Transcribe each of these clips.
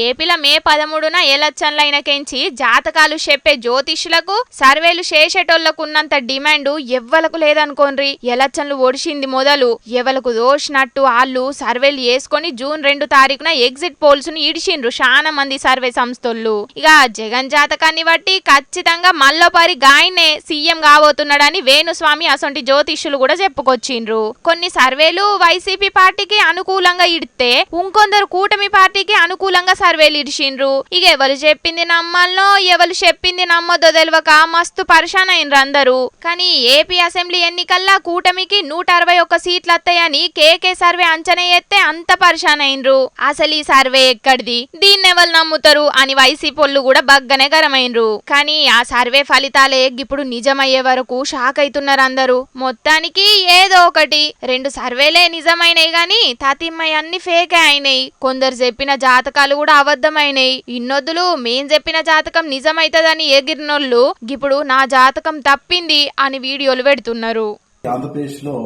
ఏపీలో మే 13న ఎలక్షన్లైనకెంచి జాతకాలు చెప్పే జ్యోతిష్యులకు సర్వేలు చేసేటోళ్లకు ఉన్నంత డిమాండ్ ఎవ్వలకు లేదనుకోండ్రి. ఎలక్షన్లు ఒడిసింది మొదలు ఎవలకు దోషినట్టు వాళ్ళు సర్వేలు చేసుకొని జూన్ 2 తారీఖున ఎగ్జిట్ పోల్స్ ను ఇడిచిండ్రు చాలా మంది సర్వే సంస్థలు. ఇక జగన్ జాతకాన్ని బట్టి ఖచ్చితంగా మల్లోపారి గాయనే సీఎం కాబోతున్నాడని వేణుస్వామి అసొంటి జ్యోతిష్యులు కూడా చెప్పుకొచ్చిండ్రు. కొన్ని సర్వేలు వైసీపీ పార్టీకి అనుకూలంగా ఇడితే ఇంకొందరు కూటమి పార్టీకి అనుకూలంగా సర్వేలు ఇడిచిండ్రు. ఇక ఎవరు చెప్పింది నమ్మాలనో ఎవరు చెప్పింది నమ్మొద్దో తెలియక మస్తు పరిశాన్ అయినరు అందరూ. కానీ ఏపీ అసెంబ్లీ ఎన్నికల్లా కూటమికి 161 సీట్లు వస్తాయని కేకే సర్వే అంచనా ఎత్తే అంత పరిశాన్ అయినరు. అసలు ఈ సర్వే ఎక్కడిది, దీన్ని ఎవరు నమ్ముతారు అని వైసీపీ కూడా బగ్గనే గరమైనరు. కానీ ఆ సర్వే ఫలితాలే ఇప్పుడు నిజమయ్యే వరకు షాక్ అవుతున్నారు అందరూ. మొత్తానికి ఏదో ఒకటి 2 సర్వేలే నిజమైనవి గాని తతిమ్మయ్య అన్ని ఫేకే అయినాయి. కొందరు చెప్పిన జాతకాలు కూడా అబద్ధమైనాయి. ఇన్నొద్దులు మేం చెప్పిన జాతకం నిజమైతదని ఎగిరినోళ్ళు ఇప్పుడు నా జాతకం తప్పింది అని వీడియోలు పెడుతున్నారు. ఆంధ్రప్రదేశ్ లో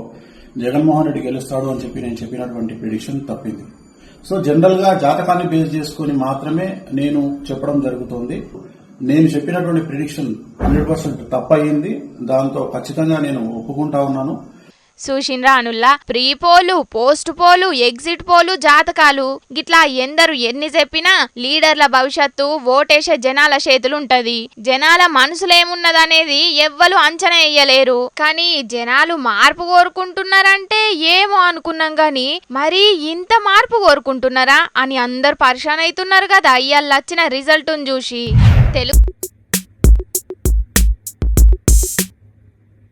జగన్మోహన్ రెడ్డి గెలుస్తాడు అని చెప్పి నేను చెప్పినటువంటి ప్రిడిక్షన్ తప్పింది. సో జనరల్ గా జాతకాన్ని బేస్ చేసుకుని మాత్రమే నేను చెప్పడం జరుగుతుంది. నేను చెప్పినటువంటి ప్రిడిక్షన్ 100% తప్పయింది. దాంతో ఖచ్చితంగా నేను ఒప్పుకుంటా ఉన్నాను. చూసిండ్రా అనుల్లా, pre poll, post poll, exit poll, జాతకాలు గిట్లా ఎందరు ఎన్ని చెప్పినా లీడర్ల భవిష్యత్తు ఓటేసే జనాల చేతులుంటది. జనాల మనసులేమున్నదనేది ఎవ్వరు అంచనా వేయలేరు. కానీ జనాలు మార్పు కోరుకుంటున్నారంటే ఏమో అనుకున్నాం గాని మరి ఇంత మార్పు కోరుకుంటున్నారా అని అందరు పరిశాన్ అవుతున్నారు కదా ఇయ్యాల వచ్చిన రిజల్ట్ చూసి. తెలుగు